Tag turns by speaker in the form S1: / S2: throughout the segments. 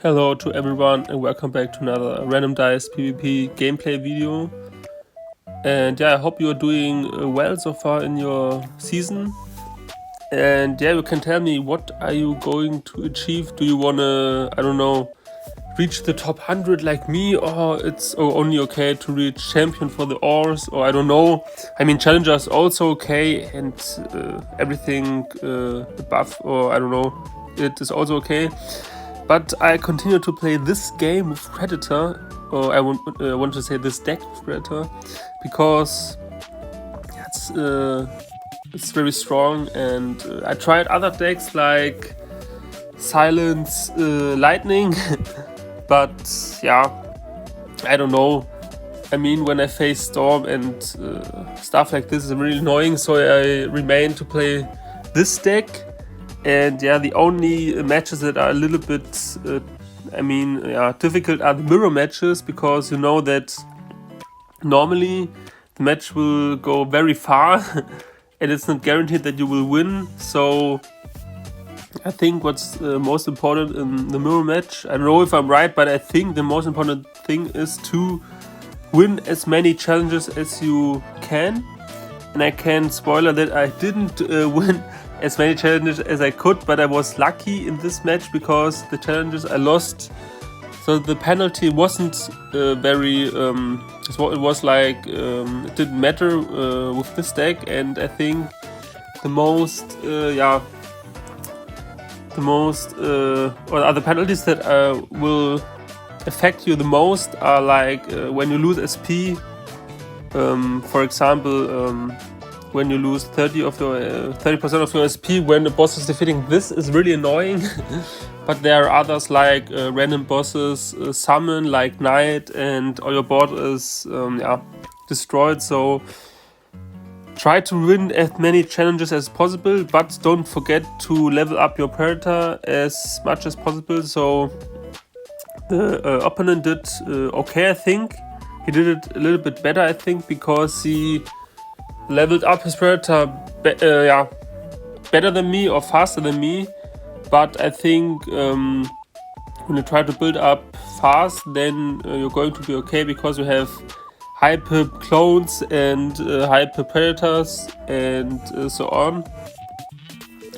S1: Hello to everyone and welcome back to another random dice PvP gameplay video. And yeah, I hope you are doing well so far in your season. And yeah, you can tell me, what are you going to achieve? Do you wanna, I don't know, reach the top 100 like me, or it's only okay to reach champion for the ores, or I don't know. I mean, challenger is also okay, and everything above, or I don't know, it is also okay. But I continue to play this game with Predator, or I want to say this deck with Predator, because it's very strong, and I tried other decks like Silence, Lightning, but yeah, I don't know. I mean, when I face Storm and stuff like this is really annoying, so I remain to play this deck. And yeah, the only matches that are a little bit, difficult are the mirror matches, because you know that normally the match will go very far and it's not guaranteed that you will win. So I think what's most important in the mirror match, I don't know if I'm right, but I think the most important thing is to win as many challenges as you can. And I can spoiler that I didn't win as many challenges as I could, but I was lucky in this match because the challenges I lost, so the penalty wasn't very, it was like, it didn't matter with this deck. And I think the most, or other penalties that will affect you the most are like when you lose SP, for example, when you lose 30% of your SP when the boss is defeating. This is really annoying. But there are others like random bosses summon like Knight, and all your board is destroyed. So try to win as many challenges as possible, but don't forget to level up your Predator as much as possible. So the opponent did okay, I think. He did it a little bit better, I think, because he leveled up his Predator better than me or faster than me. But I think when you try to build up fast, then you're going to be okay, because you have high pip clones and high pip Predators and so on.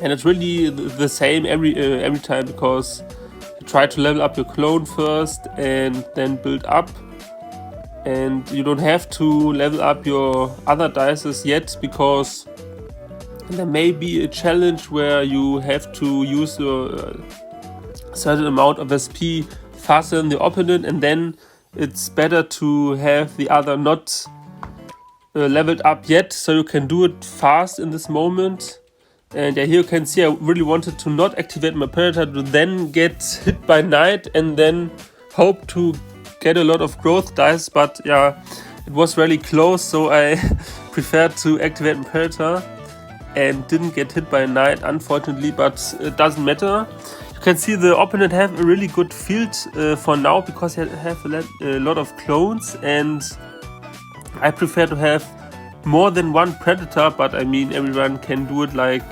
S1: And it's really the same every time, because you try to level up your clone first and then build up. And you don't have to level up your other dices yet, because there may be a challenge where you have to use a certain amount of SP faster than the opponent, and then it's better to have the other not leveled up yet, so you can do it fast in this moment. And yeah, here you can see I really wanted to not activate my Predator to then get hit by Knight and then hope to get a lot of growth dice, but yeah, it was really close, so I preferred to activate my Predator and didn't get hit by a Knight, unfortunately, but it doesn't matter. You can see the opponent have a really good field for now, because they have a lot of clones, and I prefer to have more than one Predator, but I mean, everyone can do it like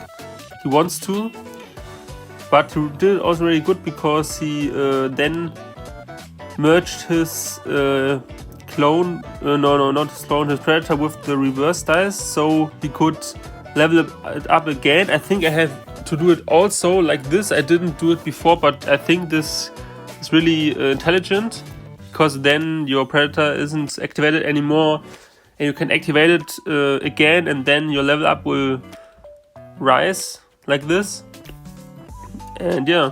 S1: he wants to. But he did it also really good, because he then merged his clone, not his clone, his Predator with the reverse dice, so he could level it up again. I think I have to do it also like this. I didn't do it before, but I think this is really intelligent, because then your Predator isn't activated anymore, and you can activate it again, and then your level up will rise like this. And yeah,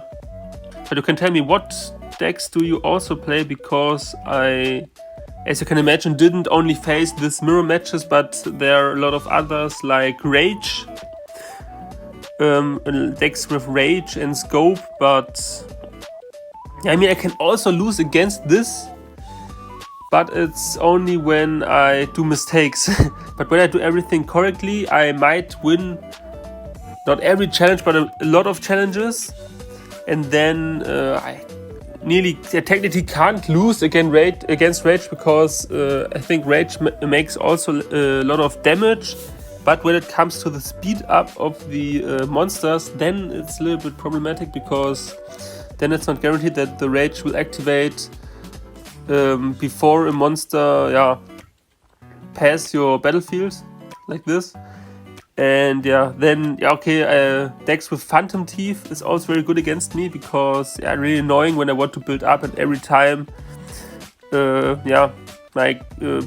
S1: but you can tell me, what decks do you also play, because I, as you can imagine, didn't only face this mirror matches, but there are a lot of others like Rage, decks with Rage and Scope. But I mean, I can also lose against this, but it's only when I do mistakes. But when I do everything correctly, I might win not every challenge, but a lot of challenges. And then I technically can't lose against Rage, because I think Rage makes also a lot of damage. But when it comes to the speed up of the monsters, then it's a little bit problematic, because then it's not guaranteed that the rage will activate before a monster pass your battlefield like this. And then decks with Phantom Teeth is also very good against me, because really annoying when I want to build up and every time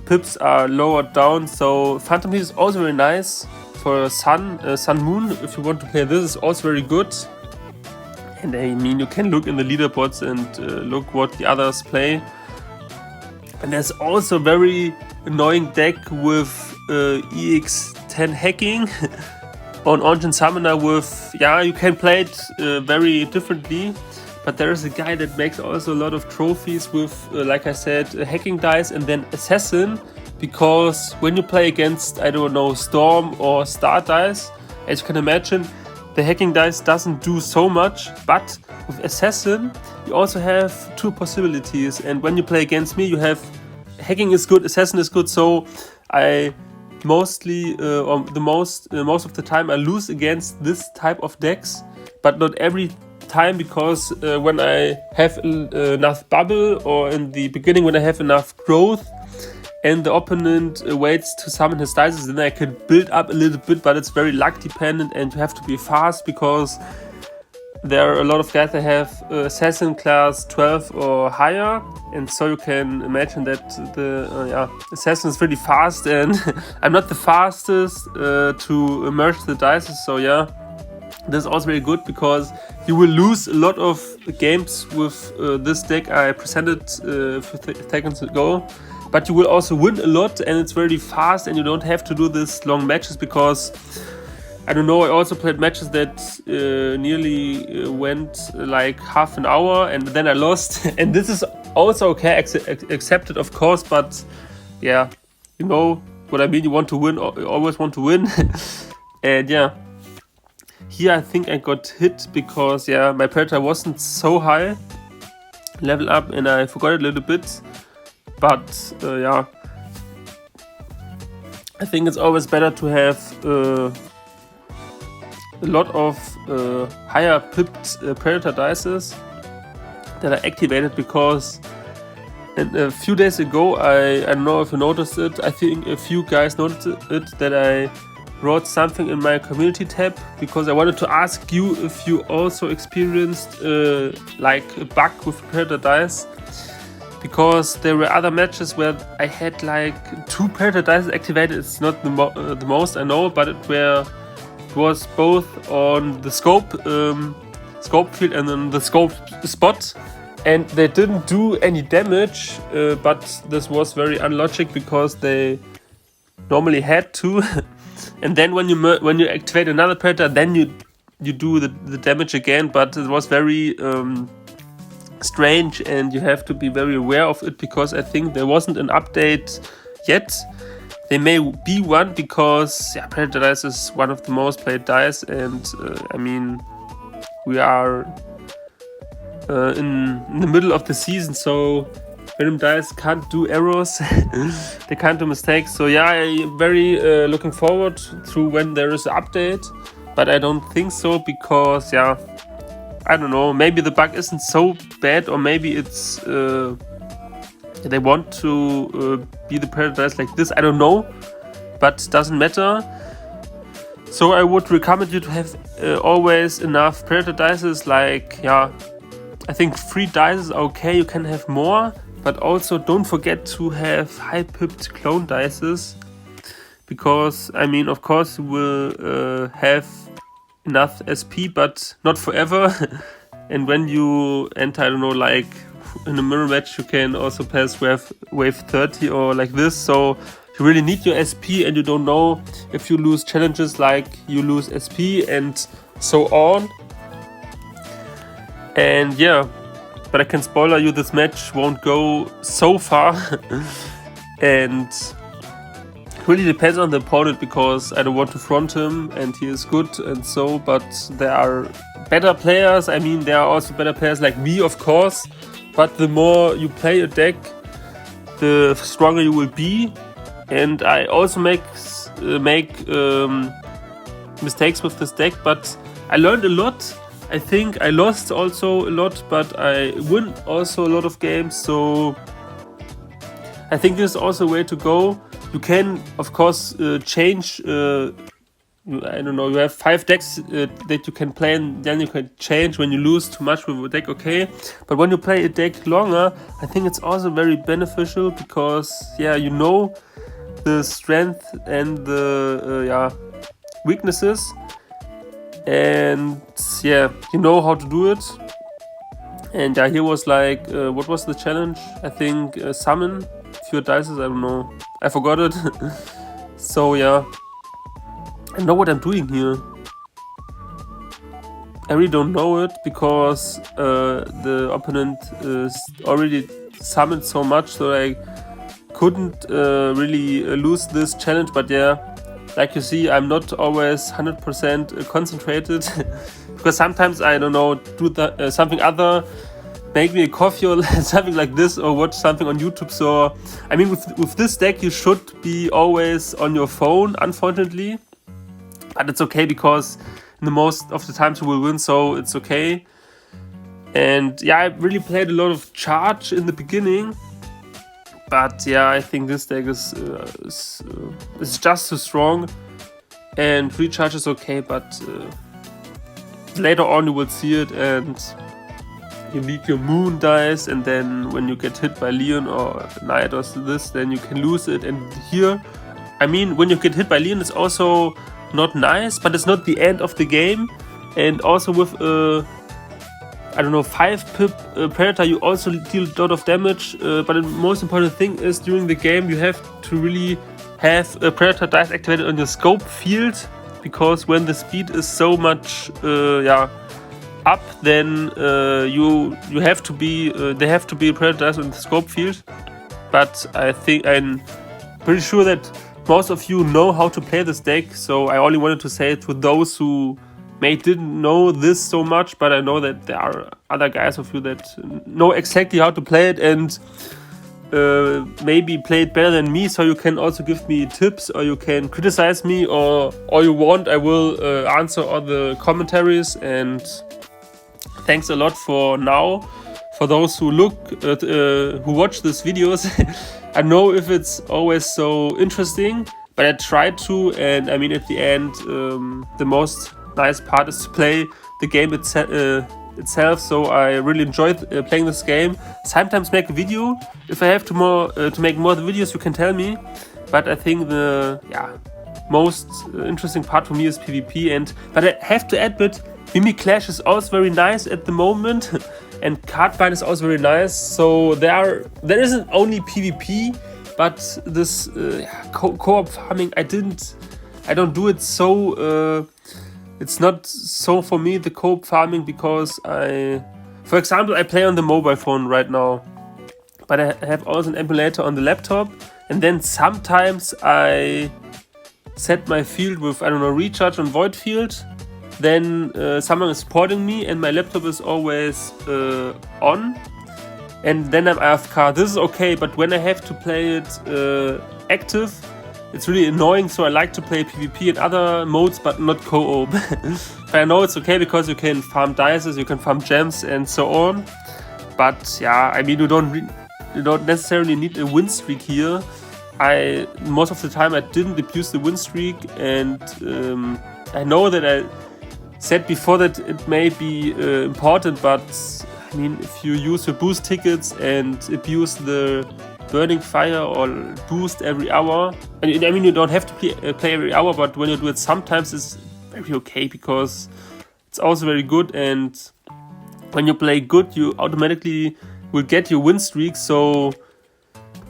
S1: pips are lowered down. So Phantom Teeth is also very nice for Sun Moon. If you want to play this, is also very good. And I mean, you can look in the leaderboards and look what the others play. And there's also a very annoying deck with EX10 hacking on Ancient Summoner with, you can play it very differently. But there is a guy that makes also a lot of trophies with, like I said, hacking dice and then Assassin. Because when you play against, I don't know, Storm or Star dice, as you can imagine, the hacking dice doesn't do so much. But with Assassin, you also have two possibilities. And when you play against me, you have hacking is good, Assassin is good. So I mostly, most of the time, I lose against this type of decks, but not every time, because when I have enough bubble, or in the beginning when I have enough growth and the opponent waits to summon his dice, then I can build up a little bit, but it's very luck dependent and you have to be fast, because there are a lot of guys that have Assassin class 12 or higher, and so you can imagine that the Assassin is really fast, and I'm not the fastest to merge the dice. So this is also very good, because you will lose a lot of games with this deck I presented a few seconds ago, but you will also win a lot, and it's very fast, and you don't have to do this long matches, because I don't know, I also played matches that nearly went like half an hour, and then I lost. And this is also okay, accepted of course, but you know what I mean, you want to win, you always want to win. And here I think I got hit, because my Predator wasn't so high level up, and I forgot it a little bit. But I think it's always better to have a lot of higher pipped Predator dices that are activated, because a few days ago, I don't know if you noticed it, I think a few guys noticed it, that I wrote something in my community tab, because I wanted to ask you if you also experienced like a bug with Predator dice, because there were other matches where I had like 2 Predator dice activated. It's not the most I know, but it was both on the scope field and then the scope spot, and they didn't do any damage, but this was very unlogic, because they normally had to. And then when you activate another Predator, then you do the damage again, but it was very strange, and you have to be very aware of it, because I think there wasn't an update yet. There may be one, because Predator dice is one of the most played dice, and I mean, we are in the middle of the season, so random dice can't do errors, they can't do mistakes. So I'm very looking forward to when there is an update, but I don't think so, because I don't know, maybe the bug isn't so bad, or maybe it's they want to be the Predator dice like this, I don't know, but doesn't matter. So I would recommend you to have always enough Predator dices, like I think 3 dice is okay, you can have more, but also don't forget to have high pipped clone dices, because I mean, of course you will have enough SP, but not forever. And when you enter, I don't know, like in a mirror match, you can also pass wave 30 or like this, so you really need your SP, and you don't know if you lose challenges, like you lose SP and so on. And but I can spoiler you, this match won't go so far. And it really depends on the opponent, because I don't want to front him and he is good and so, but there are better players. I mean, there are also better players like me, of course, but the more you play a deck, the stronger you will be. And I also make mistakes with this deck, but I learned a lot I think I lost also a lot, but I win also a lot of games, so I think this is also a way to go. You can, of course, change, I don't know, you have 5 decks that you can play, and then you can change when you lose too much with a deck, okay? But when you play a deck longer, I think it's also very beneficial because, yeah, you know the strength and the weaknesses, and yeah, you know how to do it. And yeah, here was like, what was the challenge? I think summon fewer dices, I don't know, I forgot it. So yeah, I know what I'm doing here. I really don't know it because the opponent already summoned so much, so I couldn't really lose this challenge. But yeah, like you see, I'm not always 100% concentrated because sometimes I don't know, do something other, make me a coffee or something like this, or watch something on YouTube. So I mean, with this deck you should be always on your phone, unfortunately, but it's okay because in the most of the times you will win, so it's okay. And yeah, I really played a lot of charge in the beginning, but yeah, I think this deck is just too strong, and recharge is okay, but later on you will see it, and you need your moon dice, and then when you get hit by Leon or Knight or this, then you can lose it. And here, I mean, when you get hit by Leon, it's also not nice, but it's not the end of the game. And also with I don't know, 5 pip Predator, you also deal a lot of damage, but the most important thing is during the game you have to really have a Predator dice activated on your scope field, because when the speed is so much up, then you have to be they have to be Predator dice on the scope field. But I think I'm pretty sure that most of you know how to play this deck, so I only wanted to say it to those who didn't know this so much, but I know that there are other guys of you that know exactly how to play it and maybe play it better than me, so you can also give me tips, or you can criticize me, or all you want. I will answer all the commentaries. And thanks a lot for now, for those who who watch these videos. I know if it's always so interesting, but I try to, and I mean at the end the most nice part is to play the game itself, so I really enjoyed playing this game. Sometimes make a video. If I have to make more videos, you can tell me, but I think the most interesting part for me is PvP. But I have to admit, Mimi Clash is also very nice at the moment, and Cardbind is also very nice. So there isn't only PvP, but this co-op farming, I don't do it so. It's not so for me, the co-op farming, because for example, I play on the mobile phone right now, but I have also an emulator on the laptop, and then sometimes I set my field with, I don't know, recharge on void field. Then someone is supporting me and my laptop is always on, and then I'm AFK. This is okay, but when I have to play it active, it's really annoying. So I like to play PvP and other modes, but not co-op. But I know it's okay because you can farm dices, you can farm gems and so on. But yeah, I mean, you don't necessarily need a win streak here. Most of the time I didn't abuse the win streak, and I know that I said before that it may be important, but I mean, if you use your boost tickets and abuse the burning fire or boost every hour, I mean, you don't have to play every hour, but when you do it sometimes, it's very okay, because it's also very good. And when you play good, you automatically will get your win streak, so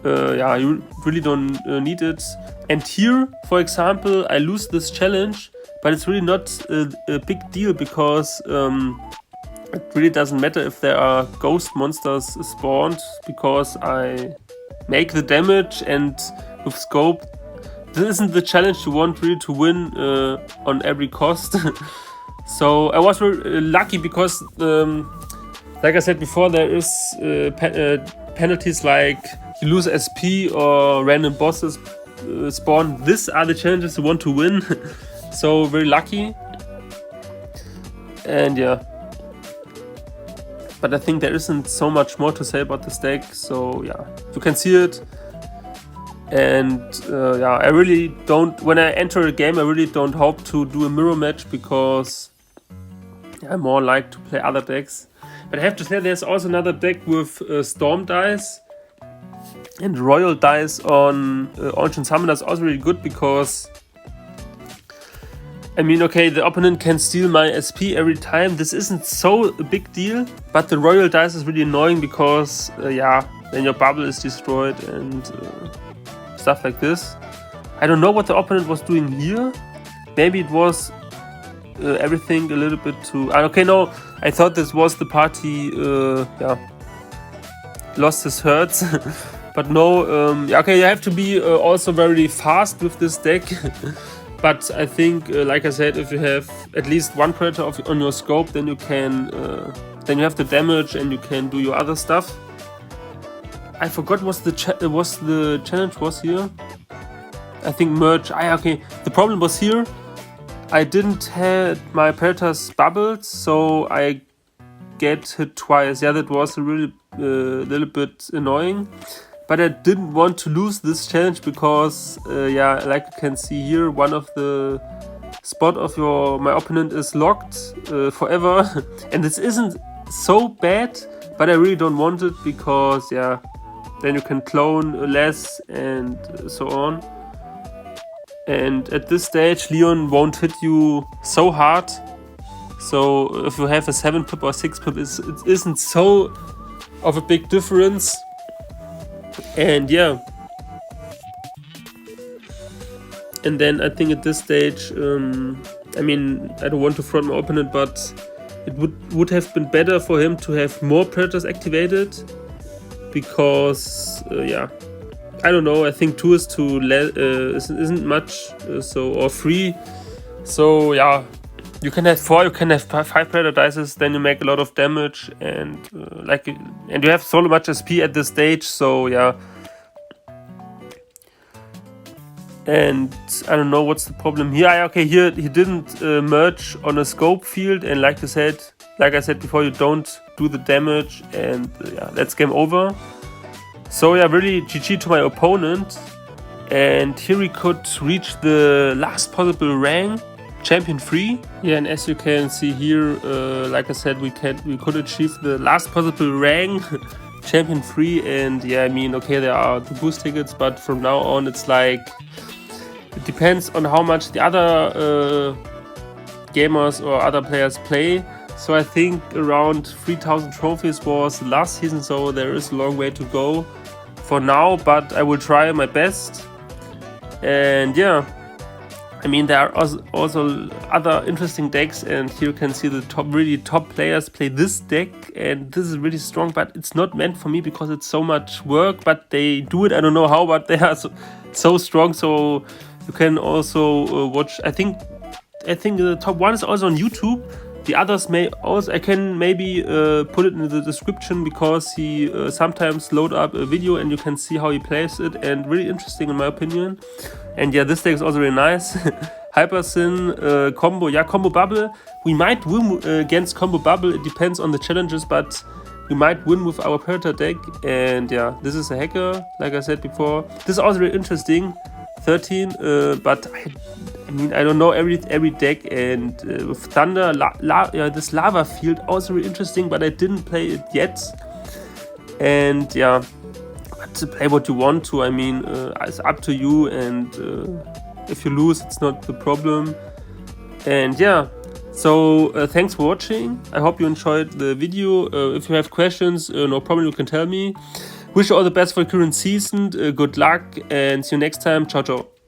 S1: you really don't need it. And here, for example, I lose this challenge, but it's really not a big deal, because it really doesn't matter if there are ghost monsters spawned, because I make the damage, and with scope, this isn't the challenge you want really to win on every cost. So I was very lucky, because like I said before, there is penalties like you lose SP or random bosses spawn. These are the challenges you want to win. So very lucky. And yeah, but I think there isn't so much more to say about this deck. So yeah, you can see it. And yeah, I really don't, when I enter a game, I really don't hope to do a mirror match, because I more like to play other decks. But I have to say, there's also another deck with Storm dice and Royal dice on Ancient Summoner. That's also really good, because I mean, okay, the opponent can steal my SP every time. This isn't so a big deal, but the Royal dice is really annoying, because yeah, then your bubble is destroyed and stuff like this. I don't know what the opponent was doing here. Maybe it was everything a little bit too... okay, no, I thought this was the party, yeah, lost his hurts. But no, yeah, okay, you have to be also very fast with this deck. But I think, like I said, if you have at least one predator on your scope, then you can, then you have the damage and you can do your other stuff. I forgot what the challenge was here. I think merge. Okay, the problem was here. I didn't have my predators bubbled, so I get hit twice. Yeah, that was a really little bit annoying. But I didn't want to lose this challenge, because yeah, like you can see here, one of the spot of my opponent is locked forever. And this isn't so bad, but I really don't want it, because yeah, then you can clone less and so on. And at this stage, Leon won't hit you so hard. So if you have a 7 pip or 6 pip, it isn't so of a big difference. And yeah, and then I think at this stage, I mean, I don't want to front my opponent, but it would have been better for him to have more predators activated, because yeah, I don't know, I think 2 is too isn't much, so, or 3. So yeah, you can have 4, you can have 5 predator dices, then you make a lot of damage, and and you have so much SP at this stage. So yeah, and I don't know what's the problem here. Okay, here he didn't merge on a scope field, and like I said before, you don't do the damage, and yeah, that's game over. So yeah, really GG to my opponent. And here we could reach the last possible rank, Champion 3. Yeah, and as you can see here, like I said, we could achieve the last possible rank, Champion 3. And yeah, I mean, okay, there are the boost tickets, but from now on it's like, it depends on how much the other gamers or other players play. So I think around 3,000 trophies was last season, so there is a long way to go for now, but I will try my best. And yeah, I mean, there are also other interesting decks, and here you can see the really top players play this deck, and this is really strong, but it's not meant for me because it's so much work, but they do it. I don't know how, but they are so strong. So you can also watch, I think the top 1 is also on YouTube. The others may also, I can maybe put it in the description, because he sometimes load up a video and you can see how he plays it, and really interesting in my opinion. And yeah, this deck is also really nice. Hypersyn, combo, yeah, combo bubble. We might win against combo bubble, it depends on the challenges, but we might win with our Predator deck. And yeah, this is a hacker, like I said before. This is also really interesting, 13, but I mean, I don't know every deck, and with Thunder, this Lava Field, also really interesting, but I didn't play it yet. And yeah, but to play what you want to, I mean, it's up to you, and if you lose, it's not the problem. And yeah, so thanks for watching. I hope you enjoyed the video. If you have questions, no problem, you can tell me. Wish you all the best for the current season, good luck, and see you next time. Ciao, ciao.